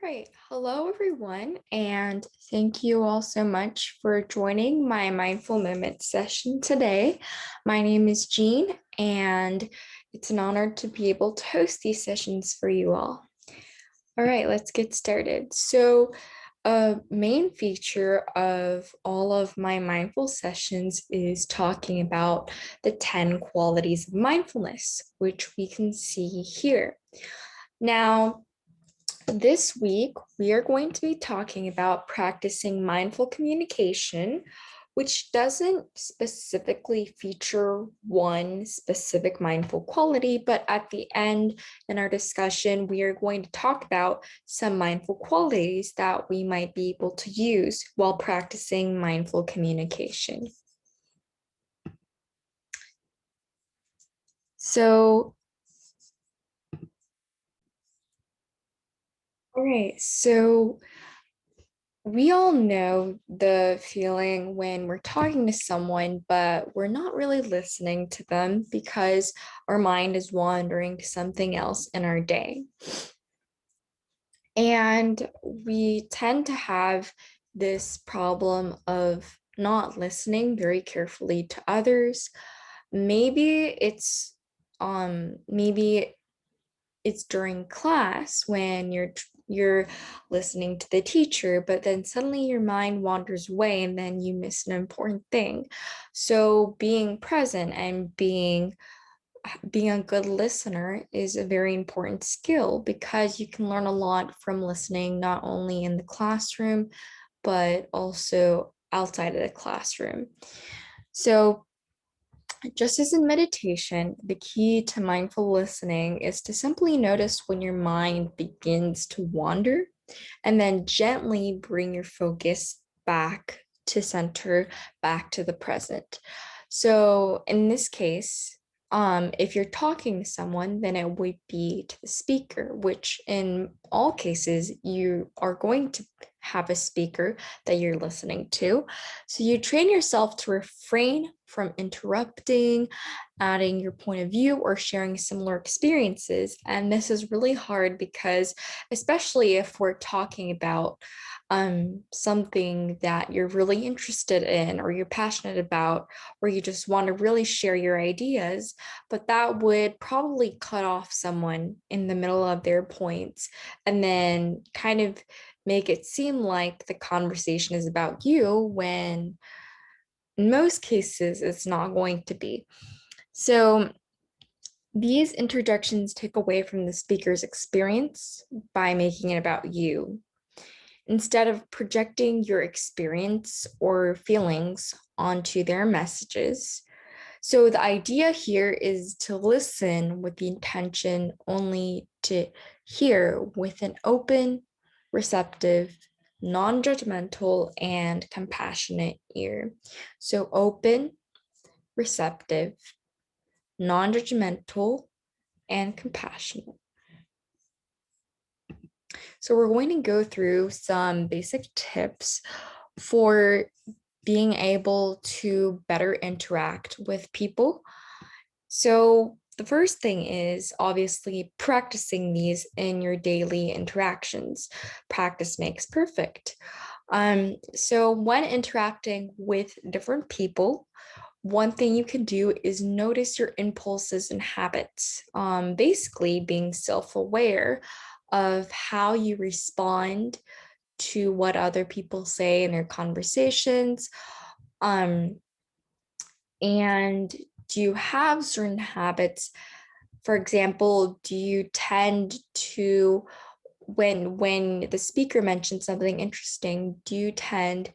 right. Hello, everyone, and thank you all so much for joining my Mindful Moment session today. My name is Jean, and it's an honor to be able to host these sessions for you all. All right, let's get started. So, a main feature of all of my mindful sessions is talking about the 10 qualities of mindfulness, which we can see here. Now, this week, we are going to be talking about practicing mindful communication, which doesn't specifically feature one specific mindful quality, but at the end in our discussion, we are going to talk about some mindful qualities that we might be able to use while practicing mindful communication. So, all right, so we all know the feeling when we're talking to someone, but we're not really listening to them because our mind is wandering to something else in our day. And we tend to have this problem of not listening very carefully to others. Maybe maybe it's during class when you're listening to the teacher, but then suddenly your mind wanders away and then you miss an important thing. So being present and being a good listener is a very important skill because you can learn a lot from listening, not only in the classroom, but also outside of the classroom. So just as in meditation, the key to mindful listening is to simply notice when your mind begins to wander and then gently bring your focus back to center, back to the present. So in this case, if you're talking to someone, then it would be to the speaker, which in all cases, you are going to have a speaker that you're listening to. So you train yourself to refrain from interrupting, adding your point of view, or sharing similar experiences. And this is really hard because, especially if we're talking about something that you're really interested in, or you're passionate about, or you just want to really share your ideas, but that would probably cut off someone in the middle of their points and then kind of make it seem like the conversation is about you when in most cases it's not going to be. So these interjections take away from the speaker's experience by making it about you. Instead of projecting your experience or feelings onto their messages. So the idea here is to listen with the intention only to hear with an open, receptive, non-judgmental, and compassionate ear. So open, receptive, non-judgmental, and compassionate. So we're going to go through some basic tips for being able to better interact with people. So the first thing is obviously practicing these in your daily interactions. Practice makes perfect. So when interacting with different people, one thing you can do is notice your impulses and habits. Basically, being self aware of how you respond to what other people say in their conversations. Um, and do you have certain habits? For example, do you tend to, when the speaker mentions something interesting, do you tend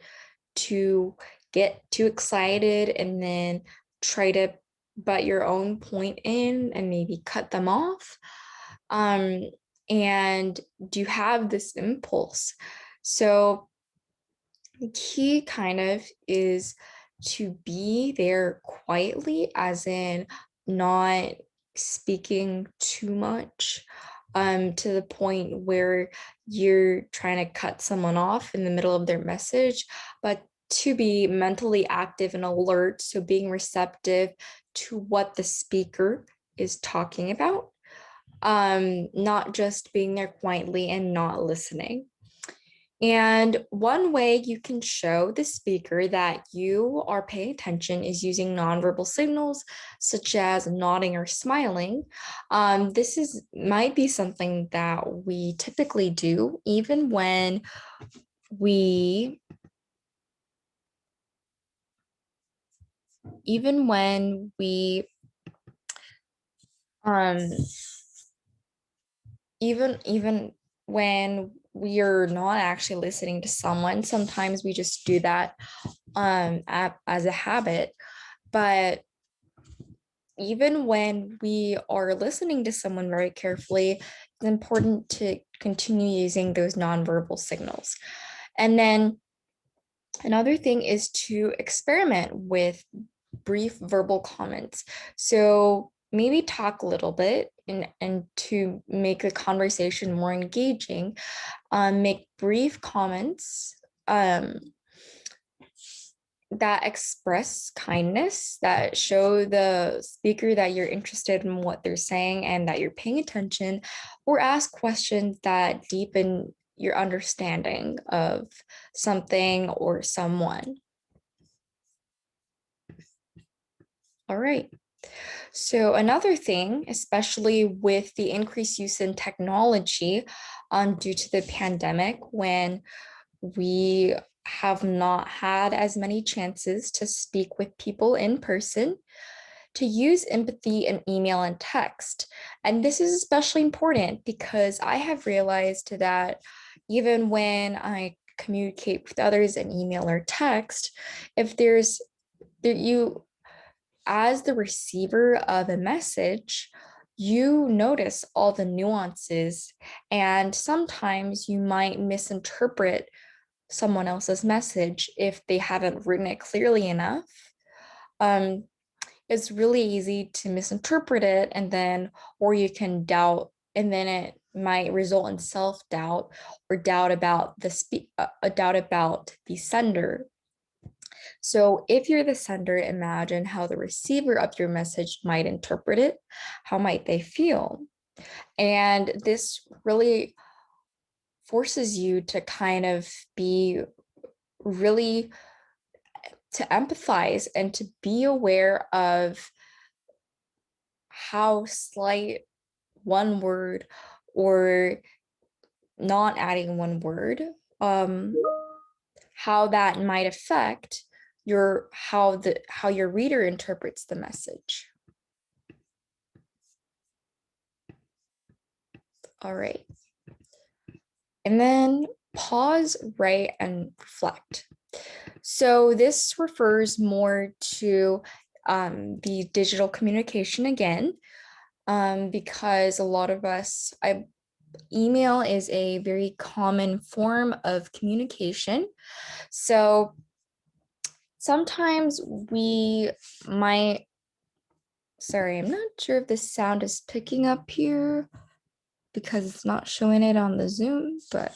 to get too excited and then try to butt your own point in and maybe cut them off? Um, and do you have this impulse? So the key kind of is to be there quietly, as in not speaking too much to the point where you're trying to cut someone off in the middle of their message, but to be mentally active and alert. So being receptive to what the speaker is talking about. not just being there quietly and not listening. And one way you can show the speaker that you are paying attention is using nonverbal signals, such as nodding or smiling. This is might be something that we typically do, we even when we um even when we are not actually listening to someone. Sometimes we just do that as a habit. But even when we are listening to someone very carefully, it's important to continue using those nonverbal signals. And then another thing is to experiment with brief verbal comments. So maybe talk a little bit and to make the conversation more engaging, make brief comments that express kindness, that show the speaker that you're interested in what they're saying and that you're paying attention, or ask questions that deepen your understanding of something or someone. All right. So another thing, especially with the increased use in technology due to the pandemic, when we have not had as many chances to speak with people in person, to use empathy in email and text. And this is especially important because I have realized that even when I communicate with others in email or text, if there's there you as the receiver of a message, you notice all the nuances, and sometimes you might misinterpret someone else's message if they haven't written it clearly enough. Um, it's really easy to misinterpret it, or you can doubt, and then it might result in self-doubt or a doubt about the sender. So if you're the sender, imagine how the receiver of your message might interpret it. How might they feel? And this really forces you to kind of be really to empathize and to be aware of how slight one word or not adding one word, um, how that might affect how your reader interprets the message. All right. And then pause, write, and reflect. So this refers more to the digital communication again, because a lot of us, email is a very common form of communication. So sometimes we might, sorry, I'm not sure if this sound is picking up here because it's not showing it on the Zoom, but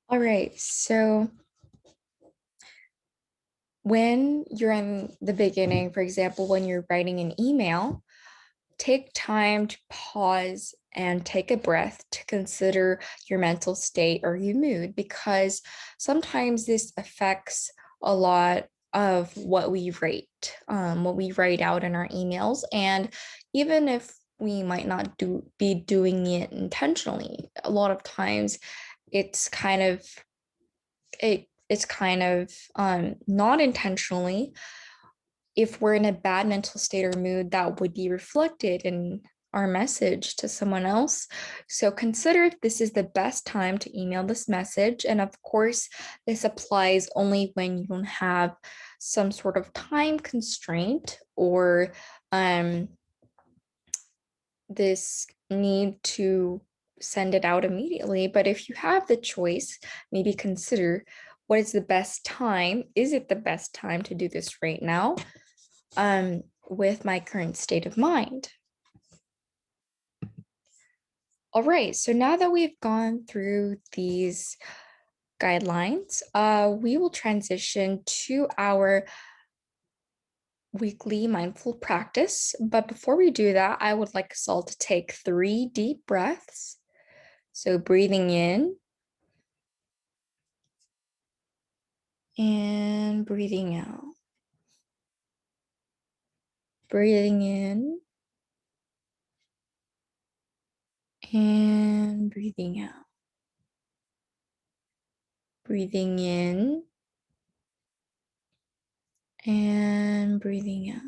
all right. So when you're in the beginning, for example, when you're writing an email, take time to pause and take a breath to consider your mental state or your mood, because sometimes this affects a lot of what we write out in our emails. And even if we might not be doing it intentionally, a lot of times it's kind of it's kind of not intentionally. If we're in a bad mental state or mood, that would be reflected in our message to someone else. So consider if this is the best time to email this message. And of course, this applies only when you don't have some sort of time constraint or this need to send it out immediately. But if you have the choice, maybe consider what is the best time. Is it the best time to do this right now? With my current state of mind. All right, so now that we've gone through these guidelines, we will transition to our weekly mindful practice. But before we do that, I would like us all to take 3 deep breaths. So breathing in and breathing out. Breathing in and breathing out. Breathing in and breathing out.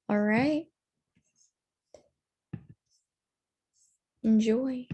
All right. Enjoy.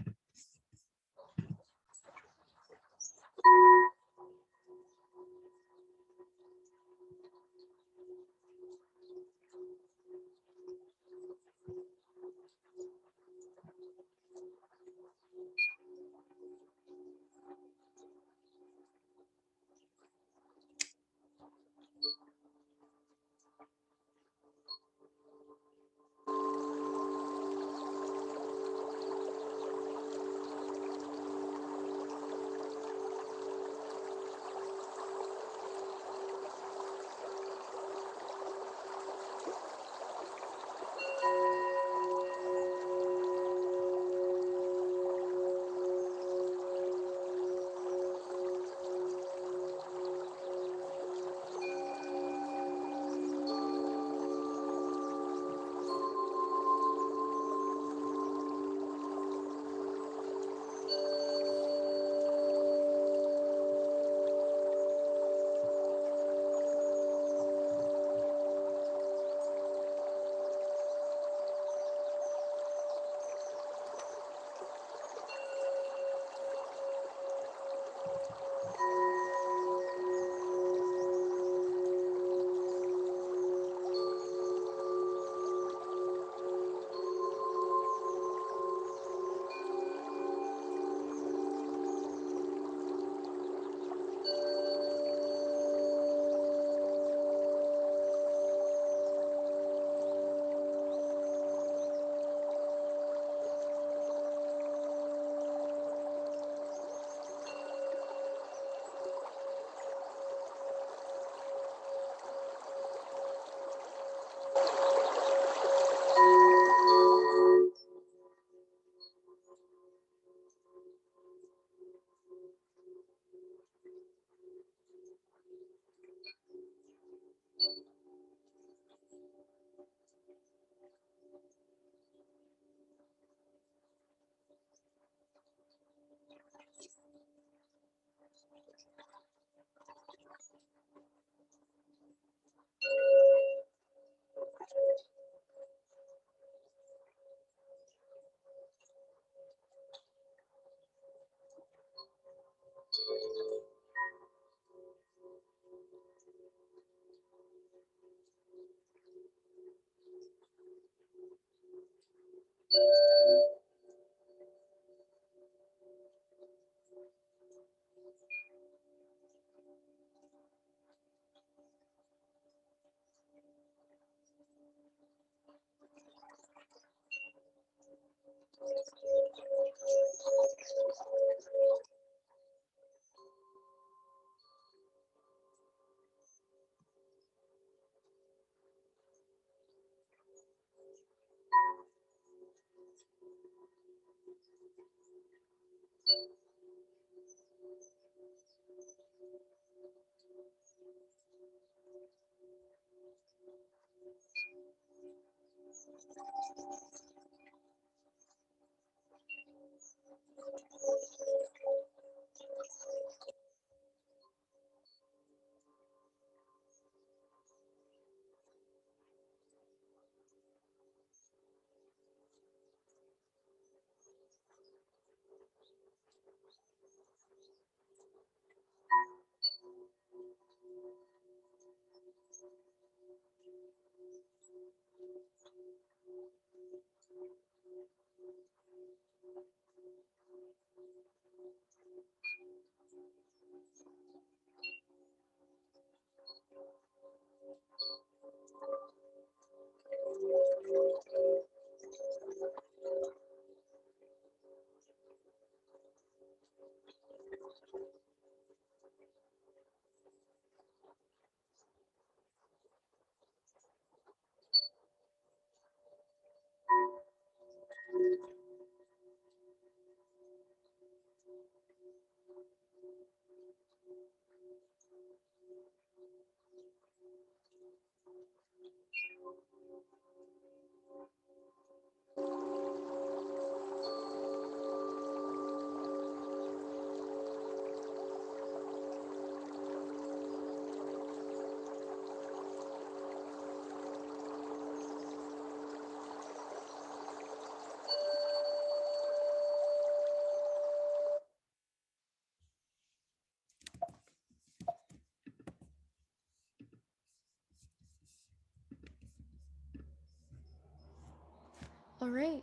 All right,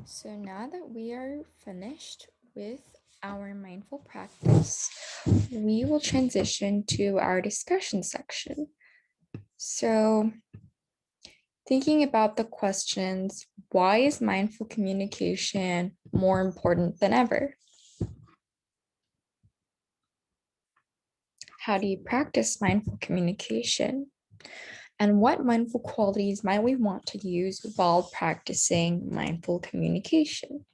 so now that we are finished with our mindful practice, we will transition to our discussion section. So, thinking about the questions, why is mindful communication more important than ever? How do you practice mindful communication? And what mindful qualities might we want to use while practicing mindful communication?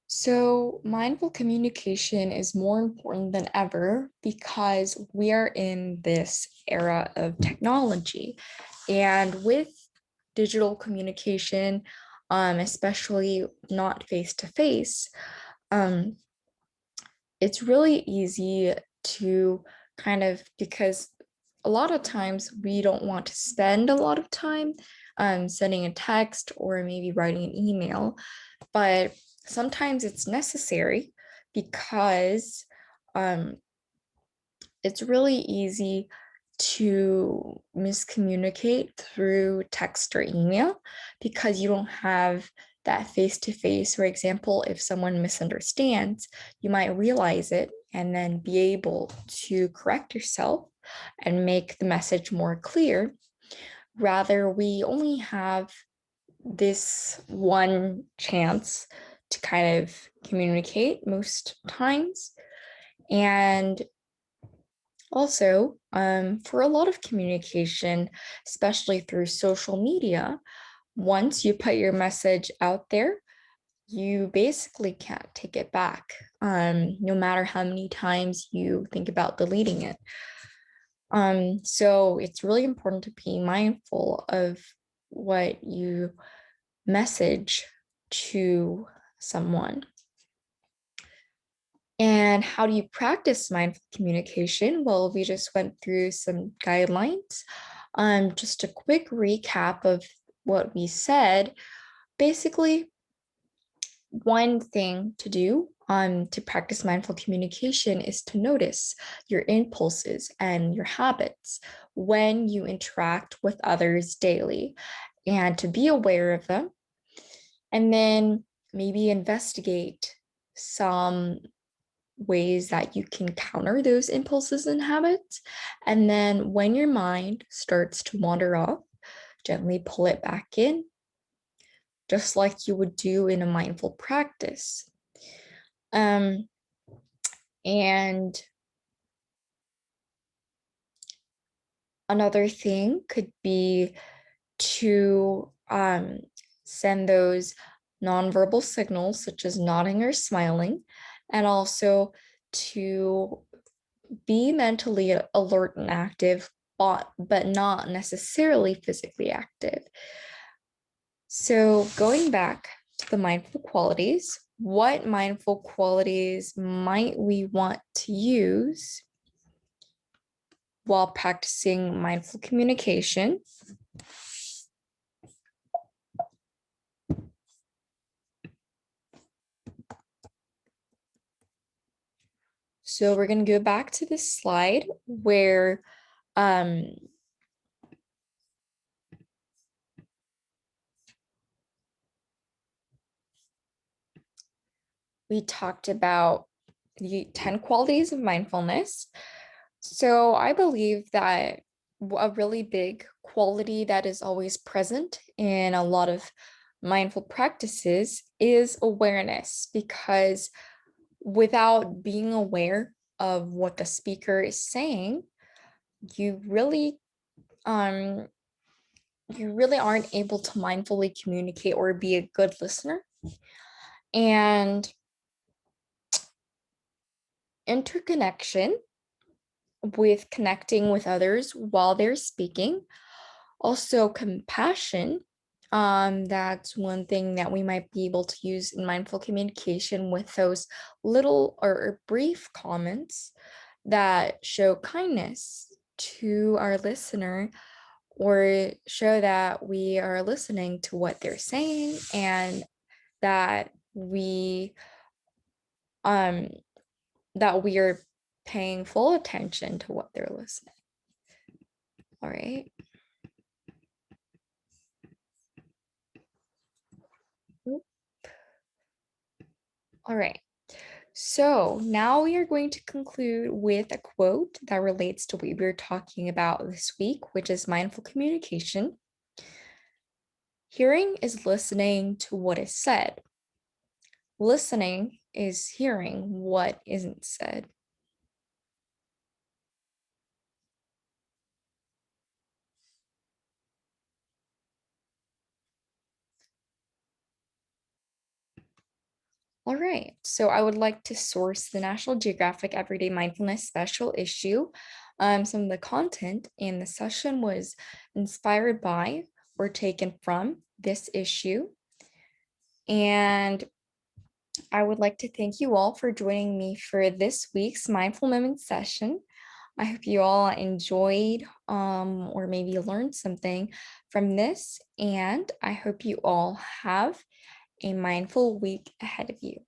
So, mindful communication is more important than ever because we are in this era of technology. And with digital communication, especially not face to face, it's really easy to kind of, because a lot of times we don't want to spend a lot of time sending a text or maybe writing an email, but sometimes it's necessary because um, it's really easy to miscommunicate through text or email because you don't have that face to face. For example, if someone misunderstands, you might realize it and then be able to correct yourself and make the message more clear. Rather, we only have this one chance to kind of communicate most times. And also, for a lot of communication, especially through social media, once you put your message out there, you basically can't take it back, no matter how many times you think about deleting it. So it's really important to be mindful of what you message to someone. And how do you practice mindful communication? Well, we just went through some guidelines. Just a quick recap of what we said. Basically, one thing to do to practice mindful communication is to notice your impulses and your habits when you interact with others daily and to be aware of them. And then maybe investigate some ways that you can counter those impulses and habits. And then when your mind starts to wander off, gently pull it back in, just like you would do in a mindful practice. Um, and another thing could be to send those nonverbal signals, such as nodding or smiling, and also to be mentally alert and active, but not necessarily physically active. So, going back to the mindful qualities, what mindful qualities might we want to use while practicing mindful communication? So, we're going to go back to this slide where um, we talked about the 10 qualities of mindfulness. So I believe that a really big quality that is always present in a lot of mindful practices is awareness, because without being aware of what the speaker is saying, you really um you really aren't able to mindfully communicate or be a good listener. And interconnection with connecting with others while they're speaking. Also, compassion. That's one thing that we might be able to use in mindful communication with those little or brief comments that show kindness to our listener or show that we are listening to what they're saying and that um we are paying full attention to what they're listening. All right. Oop. All right. So now we are going to conclude with a quote that relates to what we were talking about this week, which is mindful communication. Hearing is listening to what is said. Listening is hearing what isn't said. All right, so I would like to source the National Geographic Everyday Mindfulness special issue. Some of the content in the session was inspired by or taken from this issue. And I would like to thank you all for joining me for this week's Mindful Moments session. I hope you all enjoyed or maybe learned something from this, and I hope you all have a mindful week ahead of you.